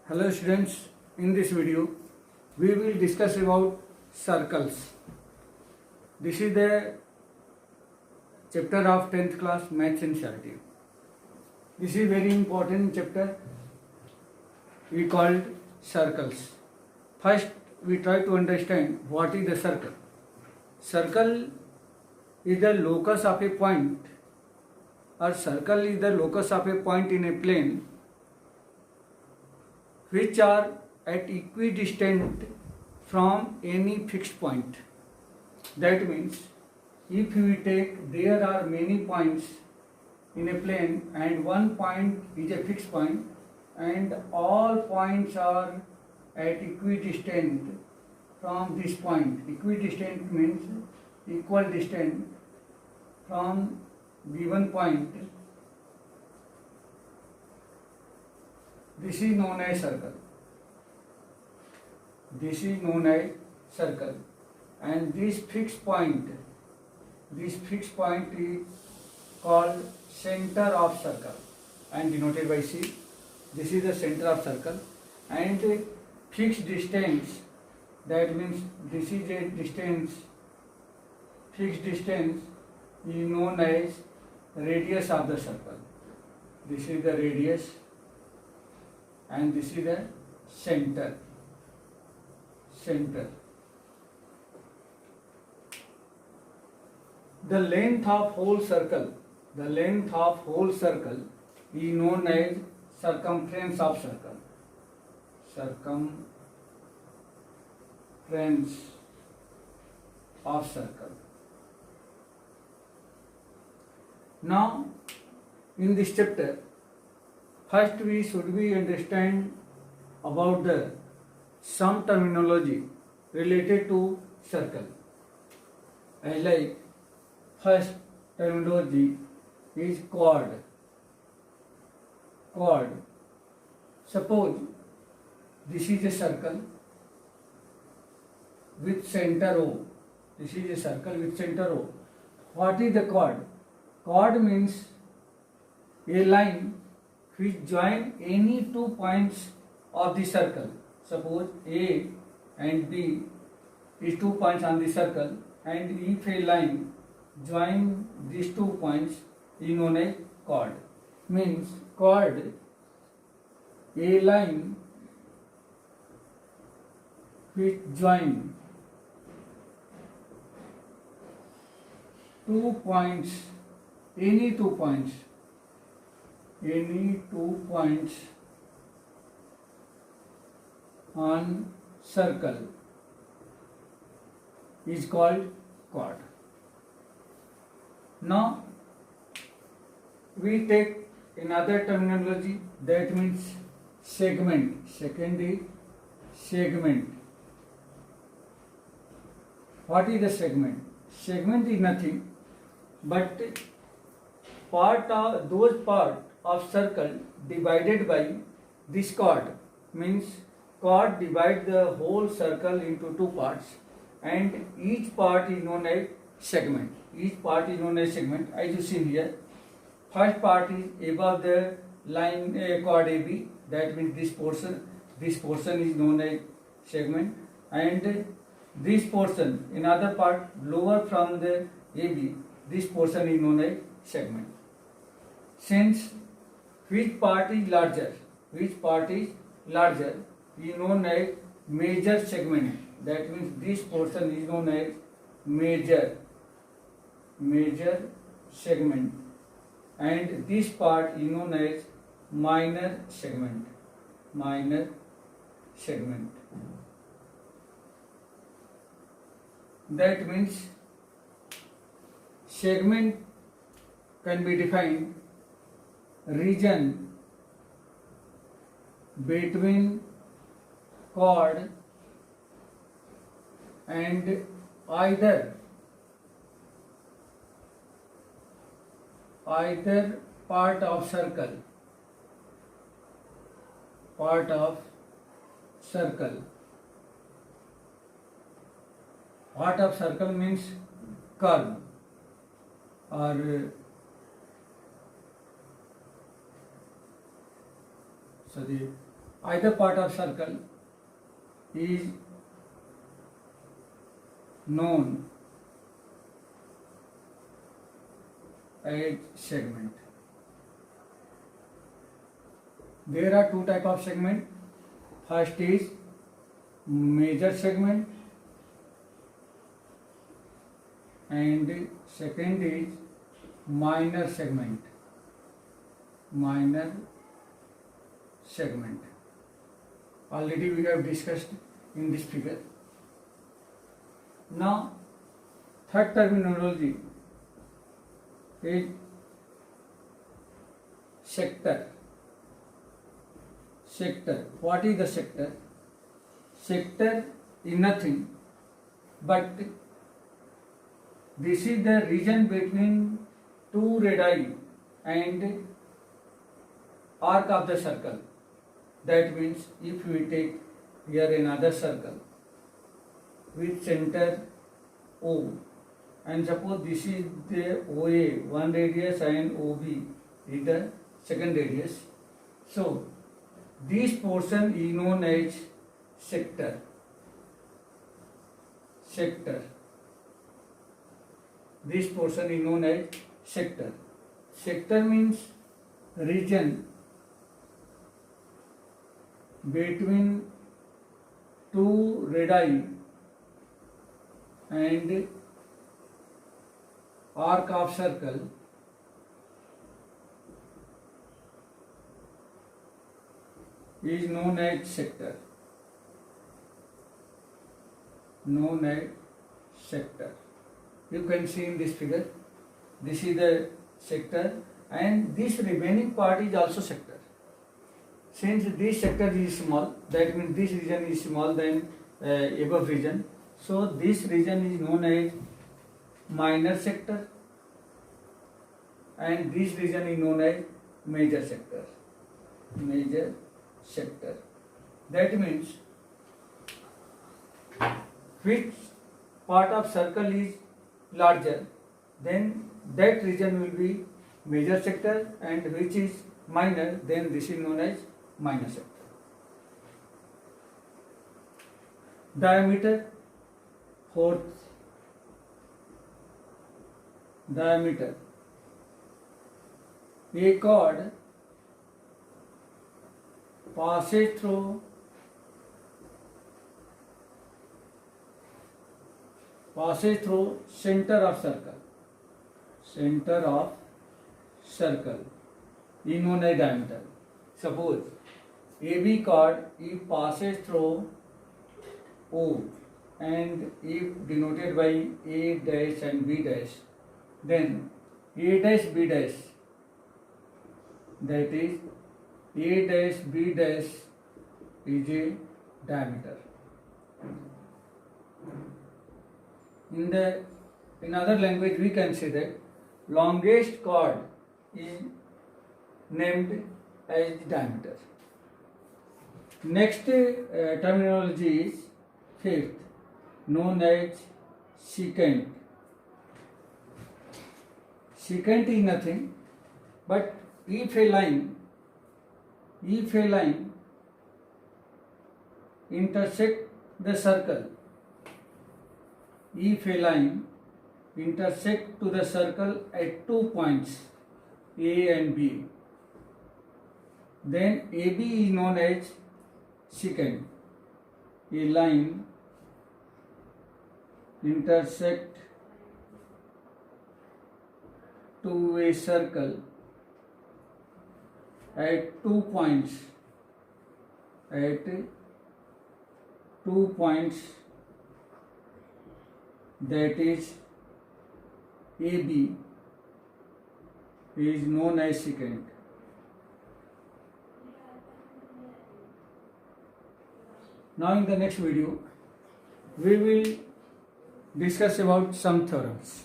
Hello students, in this video we will discuss about circles. This is the chapter of 10th class Maths NCERT. This is very important chapter we called circles. First we try to understand what is the circle. Circle is the locus of a point, or circle is the locus of a point in a plane which are at equidistant from any fixed point. That means if we take there are many points in a plane and one point is a fixed point and all points are at equidistant from this point. Equidistant means equal distant from given point. This is known as circle. This is known as circle, and this fixed point is called center of circle and denoted by C. This is the center of circle, and fixed distance, that means this is a distance, fixed distance is known as radius of the circle. This is the radius and this is the center. The length of whole circle is known as circumference of circle. Circumference of circle. Now, in this chapter, first we should understand about the some terminology related to circle. I like first terminology is chord. Suppose this is a circle with center O. This is a circle with center O. What is the chord? Chord means a line which join any 2 points of the circle. Suppose A and B is 2 points on the circle, and if a line join these 2 points is known as chord. Means chord, a line which join 2 points, any 2 points on circle is called chord. Now we take another terminology, that means segment. Second is segment. What is the segment? Segment is nothing but those part of circle divided by this chord. Means chord divide the whole circle into 2 parts, and each part is known as segment. As you see here, first part is above the line chord AB, that means this portion is known as segment, and this portion, another part lower from the AB, this portion is known as segment. Since which part is larger is known as major segment. That means this portion is known as major segment, and this part is known as minor segment. That means segment can be defined region between chord and either part of circle. Part of circle means curve or either part of circle is known as segment. There are two type of segment. First is major segment and second is minor segment. Minor segment. Already we have discussed in this figure. Now, third terminology is sector. Sector. What is the sector? Sector is nothing but this is the region between two radii and arc of the circle. That means if we take here another circle with center O, and suppose this is the OA one radius and OB is the second radius. So this portion is known as sector. Sector. This portion is known as sector. Sector means region between two radii and arc of circle is known as sector. Known as sector. You can see in this figure, this is the sector and this remaining part is also sector. Since this sector is small, that means this region is small than above region. So this region is known as minor sector and this region is known as major sector. Major sector. That means which part of circle is larger, then that region will be major sector, and which is minor, then this is known as minor sector. Diameter. Fourth, diameter. A chord passes through center of circle. Center of circle is known as diameter. Suppose AB chord is passes through O and if denoted by A dash and B dash, then A dash B dash, that is A dash B dash is a diameter. In other language we can say that longest chord is named as diameter. Next terminology is fifth, known as secant. Secant is nothing but if a line intersect the circle, if a line intersect to the circle at 2 points A and B, then AB is known as secant. A line intersect to a circle at 2 points, that is AB, is known as secant. Now in the next video we will discuss about some theorems.